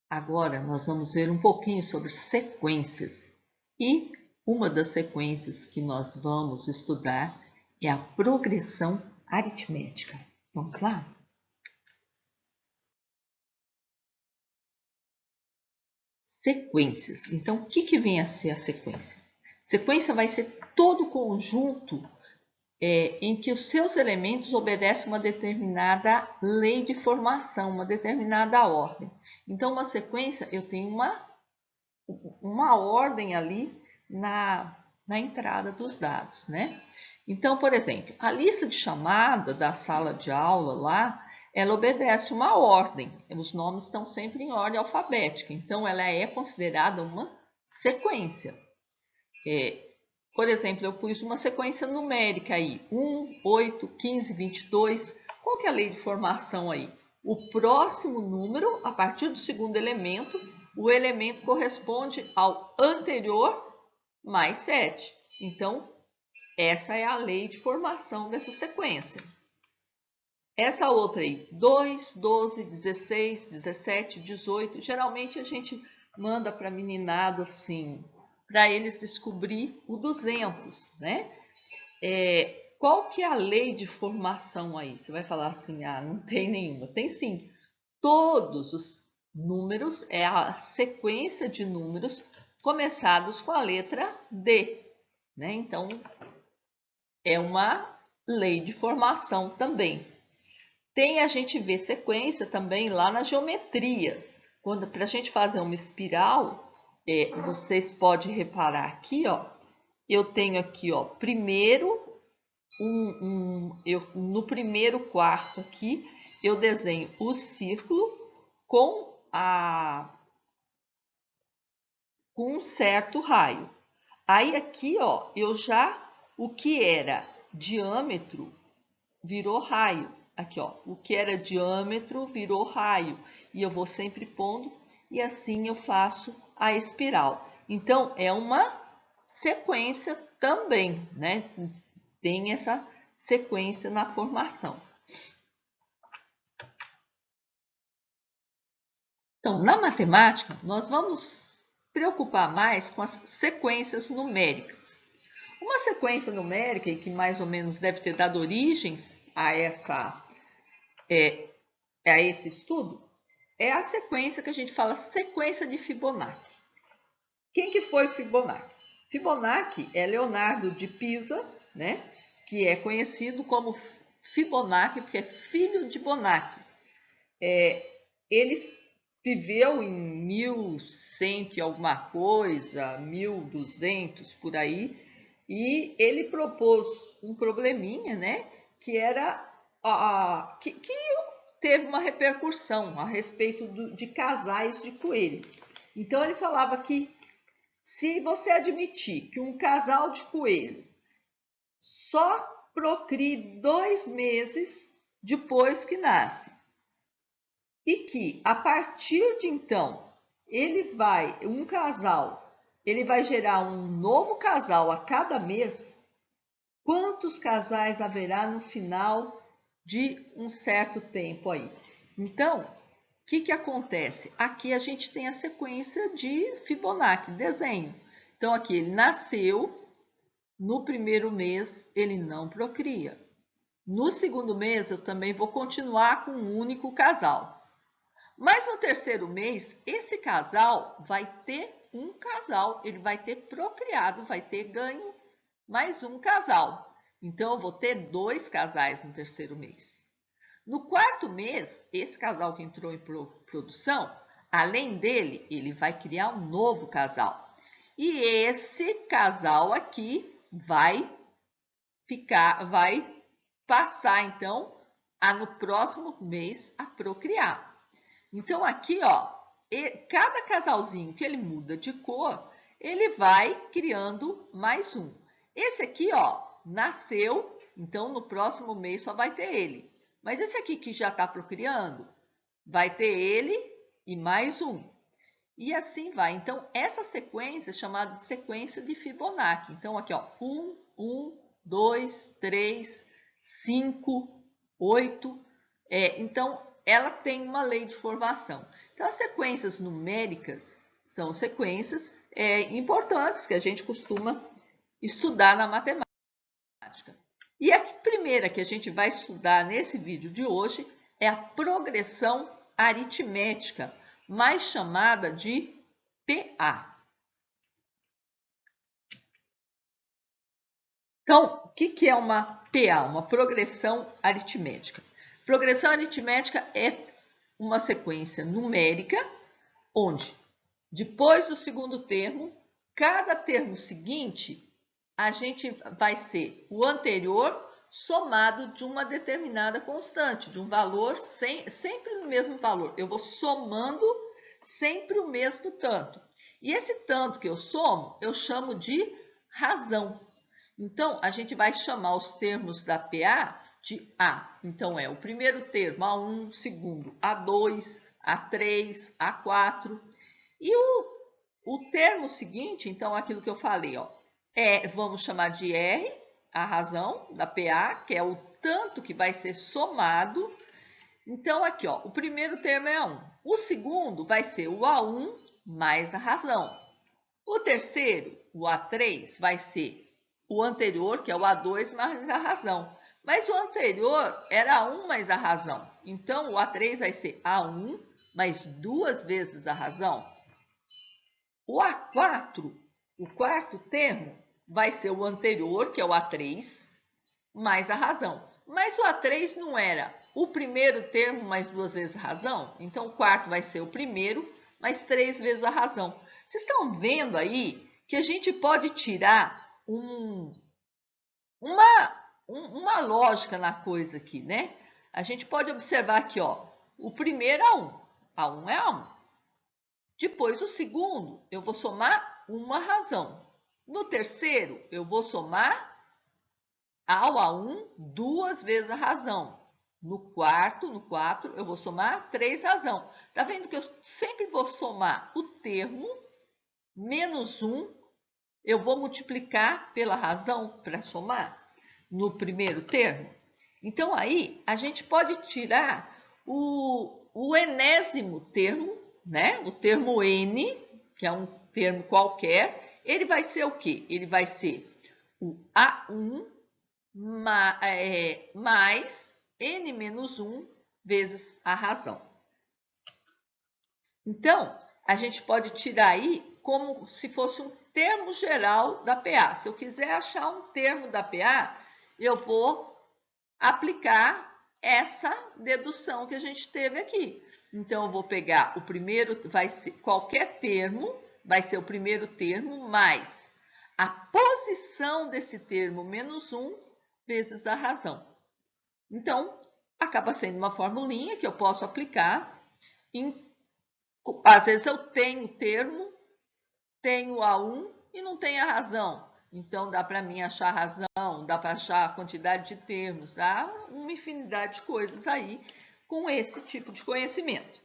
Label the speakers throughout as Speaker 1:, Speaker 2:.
Speaker 1: Agora nós vamos ver um pouquinho sobre sequências. E uma das sequências que nós vamos estudar é a progressão aritmética. Vamos lá? Sequências. Então, o que vem a ser a sequência? Sequência vai ser todo o conjunto em que os seus elementos obedecem uma determinada lei de formação, uma determinada ordem. Então, uma sequência, eu tenho uma ordem ali na entrada dos dados, né? Então, por exemplo, a lista de chamada da sala de aula lá, ela obedece uma ordem. Os nomes estão sempre em ordem alfabética. Então, ela é considerada uma sequência. Por exemplo, eu pus uma sequência numérica aí, 1, 8, 15, 22. Qual que é a lei de formação aí? O próximo número, a partir do segundo elemento, o elemento corresponde ao anterior mais 7. Então, essa é a lei de formação dessa sequência. Essa outra aí, 2, 12, 16, 17, 18. Geralmente a gente manda para meninado assim, para eles descobrir o 200, né? Qual que é a lei de formação aí? Você vai falar assim, ah, não tem nenhuma. Tem sim. Todos os números é a sequência de números começados com a letra D, né? Então, é uma lei de formação também. A gente vê sequência também lá na geometria. Quando para a gente fazer uma espiral, vocês podem reparar aqui, ó. Eu tenho aqui, ó, primeiro no primeiro quarto aqui eu desenho o círculo com um certo raio. Aí aqui, ó, o que era diâmetro virou raio. Aqui, ó, o que era diâmetro virou raio. E eu vou sempre pondo e assim eu faço a espiral. Então, é uma sequência também, né? Tem essa sequência na formação. Então, na matemática, nós vamos preocupar mais com as sequências numéricas. Uma sequência numérica, e que mais ou menos deve ter dado origens a esse estudo, é a sequência que a gente fala sequência de Fibonacci. Quem que foi Fibonacci? Fibonacci é Leonardo de Pisa, né? Que é conhecido como Fibonacci, porque é filho de Bonacci. Ele viveu em 1100 e alguma coisa, 1200 por aí, e ele propôs um probleminha, né? Que era que teve uma repercussão a respeito de casais de coelho. Então ele falava que se você admitir que um casal de coelho só procrie 2 meses depois que nasce, e que a partir de então ele vai gerar um novo casal a cada mês, quantos casais haverá no final de um certo tempo aí? Então, o que acontece? Aqui a gente tem a sequência de Fibonacci, desenho. Então, aqui ele nasceu, no primeiro mês ele não procria. No segundo mês eu também vou continuar com um único casal. Mas no terceiro mês, esse casal vai ter um casal, ele vai ter procriado, vai ter ganho mais um casal. Então, eu vou ter 2 casais no terceiro mês. No quarto mês, esse casal que entrou em produção, além dele, ele vai criar um novo casal. E esse casal aqui vai passar, então, no próximo mês a procriar. Então, aqui, ó, cada casalzinho que ele muda de cor, ele vai criando mais um. Esse aqui, ó, nasceu, então no próximo mês só vai ter ele. Mas esse aqui que já está procriando, vai ter ele e mais um. E assim vai. Então, essa sequência é chamada de sequência de Fibonacci. Então, aqui, ó, 1, 1, 2, 3, 5, 8. Então, ela tem uma lei de formação. Então, as sequências numéricas são sequências importantes que a gente costuma estudar na matemática. E a primeira que a gente vai estudar nesse vídeo de hoje é a progressão aritmética, mais chamada de PA. Então, o que é uma PA? Uma progressão aritmética. Progressão aritmética é uma sequência numérica onde, depois do segundo termo, cada termo seguinte, a gente vai ser o anterior somado de uma determinada constante, de um valor, sempre no mesmo valor. Eu vou somando sempre o mesmo tanto. E esse tanto que eu somo, eu chamo de razão. Então, a gente vai chamar os termos da PA de A. Então, é o primeiro termo, A1, o segundo, A2, A3, A4. E o termo seguinte, então, aquilo que eu falei, ó, vamos chamar de R, a razão da PA, que é o tanto que vai ser somado. Então, aqui, ó, o primeiro termo é A1. O segundo vai ser o A1 mais a razão. O terceiro, o A3, vai ser o anterior, que é o A2 mais a razão. Mas o anterior era A1 mais a razão. Então, o A3 vai ser A1 mais 2 vezes a razão. O A4, o quarto termo, vai ser o anterior, que é o A3, mais a razão. Mas o A3 não era o primeiro termo mais 2 vezes a razão? Então, o quarto vai ser o primeiro mais 3 vezes a razão. Vocês estão vendo aí que a gente pode tirar uma lógica na coisa aqui, né? A gente pode observar aqui, ó, o primeiro é A1. A1 é A1. Depois, o segundo, eu vou somar uma razão. No terceiro, eu vou somar ao A1 2 vezes a razão. No quarto, no 4, eu vou somar 3 razão. Tá vendo que eu sempre vou somar o termo menos 1, eu vou multiplicar pela razão para somar no primeiro termo. Então, aí, a gente pode tirar o enésimo termo, né? O termo N, que é um termo qualquer, ele vai ser o quê? Ele vai ser o A1 mais N menos 1 vezes a razão. Então, a gente pode tirar aí como se fosse um termo geral da PA. Se eu quiser achar um termo da PA, eu vou aplicar essa dedução que a gente teve aqui. Então, eu vou pegar o primeiro, vai ser qualquer termo, vai ser o primeiro termo mais a posição desse termo menos 1 vezes a razão. Então, acaba sendo uma formulinha que eu posso aplicar. Às vezes eu tenho o termo, tenho A1 e não tenho a razão. Então, dá para mim achar a razão, dá para achar a quantidade de termos, dá uma infinidade de coisas aí com esse tipo de conhecimento.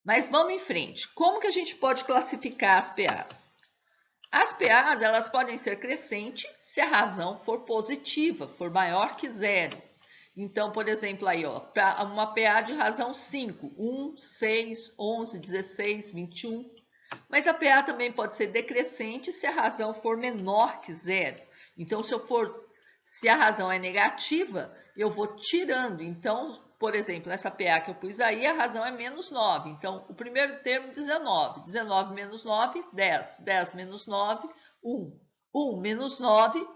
Speaker 1: Mas vamos em frente. Como que a gente pode classificar as PAs? As PAs, elas podem ser crescentes se a razão for positiva, for maior que 0. Então, por exemplo, aí, ó, uma PA de razão 5, 1, 6, 11, 16, 21. Mas a PA também pode ser decrescente se a razão for menor que 0. Então, se a razão é negativa, eu vou tirando. Então, por exemplo, nessa PA que eu pus aí, a razão é menos 9. Então, o primeiro termo, 19. 19 menos 9, 10. 10 menos 9, 1. 1 menos 9,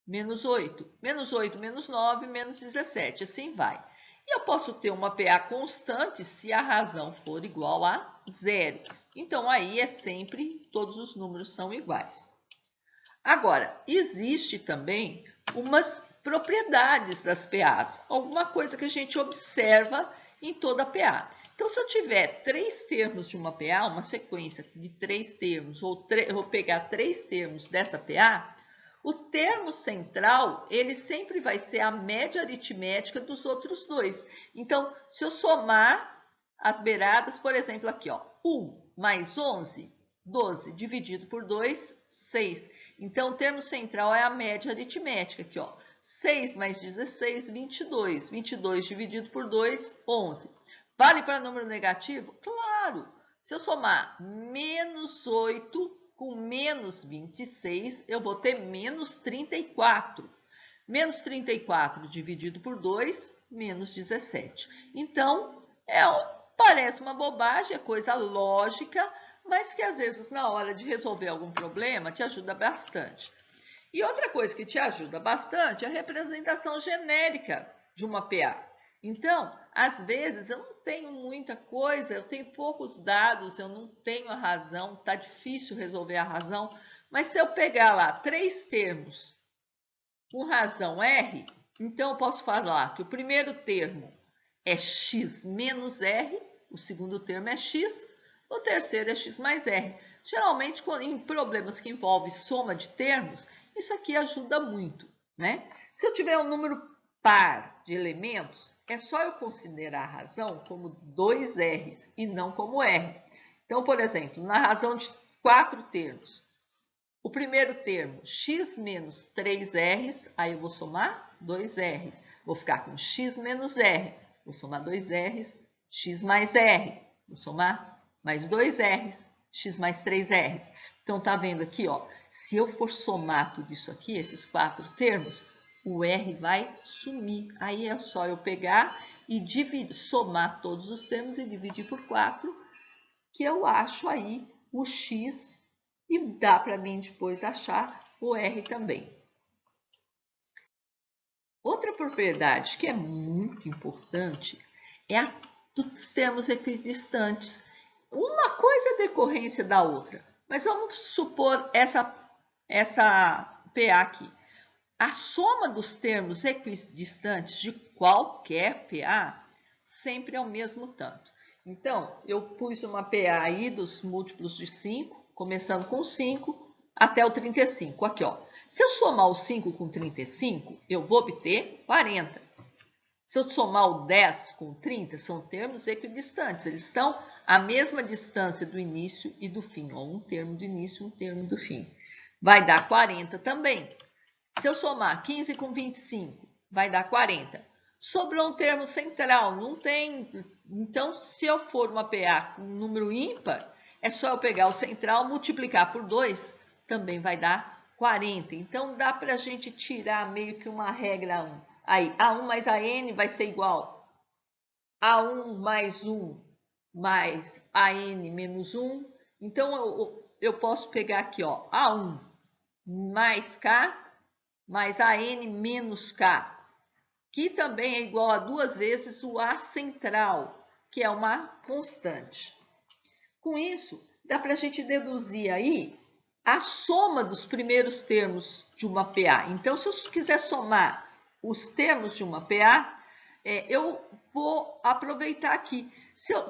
Speaker 1: menos 8. Menos 8 menos 9, menos 17. Assim vai. E eu posso ter uma PA constante se a razão for igual a 0. Então, aí é sempre, todos os números são iguais. Agora, existe também umas propriedades das PAs, alguma coisa que a gente observa em toda a PA. Então, se eu tiver 3 termos de uma PA, uma sequência de 3 termos, ou eu vou pegar 3 termos dessa PA, o termo central, ele sempre vai ser a média aritmética dos outros dois. Então, se eu somar as beiradas, por exemplo, aqui, ó, 1 mais 11, 12, dividido por 2, 6. Então, o termo central é a média aritmética aqui, ó. 6 mais 16, 22. 22 dividido por 2, 11. Vale para número negativo? Claro! Se eu somar menos 8 com menos 26, eu vou ter menos 34. Menos 34 dividido por 2, menos 17. Então, parece uma bobagem, é coisa lógica, mas que às vezes na hora de resolver algum problema te ajuda bastante. E outra coisa que te ajuda bastante é a representação genérica de uma PA. Então, às vezes eu não tenho muita coisa, eu tenho poucos dados, eu não tenho a razão, está difícil resolver a razão, mas se eu pegar lá 3 termos com razão R, então eu posso falar que o primeiro termo é x menos R, o segundo termo é x, o terceiro é x mais R. Geralmente, em problemas que envolvem soma de termos, isso aqui ajuda muito, né? Se eu tiver um número par de elementos, é só eu considerar a razão como 2 R's e não como R. Então, por exemplo, na razão de 4 termos, o primeiro termo, x menos 3R's, aí eu vou somar 2R's. Vou ficar com x menos R, vou somar 2R's, x mais R, vou somar mais 2R's, x mais 3R's. Então, tá vendo aqui, ó, se eu for somar tudo isso aqui, esses 4 termos, o R vai sumir. Aí é só eu pegar e somar todos os termos e dividir por 4, que eu acho aí o x e dá para mim depois achar o R também. Outra propriedade que é muito importante é a dos termos equidistantes. Uma coisa é decorrência da outra, mas vamos supor essa PA aqui. A soma dos termos equidistantes de qualquer PA sempre é o mesmo tanto. Então, eu pus uma PA aí dos múltiplos de 5, começando com 5 até o 35. Aqui, ó. Se eu somar o 5 com 35, eu vou obter 40. Se eu somar o 10 com 30, são termos equidistantes. Eles estão à mesma distância do início e do fim. Ó, um termo do início, um termo do fim. Vai dar 40 também. Se eu somar 15 com 25, vai dar 40. Sobrou um termo central, não tem. Então, se eu for uma PA com um número ímpar, é só eu pegar o central, multiplicar por 2, também vai dar 40. Então, dá para a gente tirar meio que uma regra 1. Aí, A1 mais AN vai ser igual a 1 mais 1 mais AN menos 1. Então, eu posso pegar aqui, ó, A1 mais K mais AN menos K, que também é igual a 2 vezes o A central, que é uma constante. Com isso, dá para a gente deduzir aí a soma dos primeiros termos de uma PA. Então, se eu quiser somar os termos de uma PA, eu vou aproveitar aqui.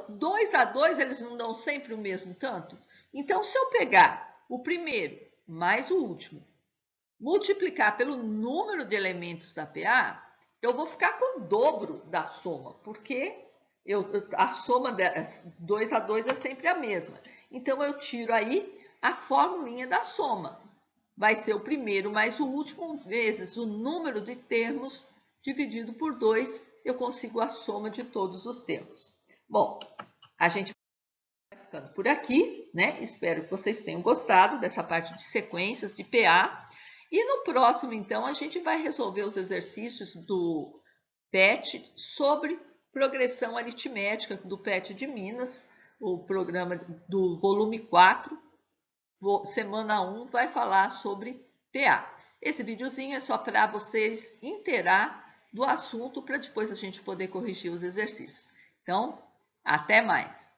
Speaker 1: 2 a 2, eles não dão sempre o mesmo tanto? Então, se eu pegar o primeiro mais o último, multiplicar pelo número de elementos da PA, eu vou ficar com o dobro da soma, porque a soma 2 a 2 é sempre a mesma. Então, eu tiro aí a formulinha da soma. Vai ser o primeiro mais o último vezes o número de termos dividido por 2, eu consigo a soma de todos os termos. Bom, a gente vai ficando por aqui, né? Espero que vocês tenham gostado dessa parte de sequências de PA. E no próximo, então, a gente vai resolver os exercícios do PET sobre progressão aritmética do PET de Minas, o programa do volume 4, semana 1, vai falar sobre PA. Esse videozinho é só para vocês inteirar do assunto, para depois a gente poder corrigir os exercícios. Então, até mais!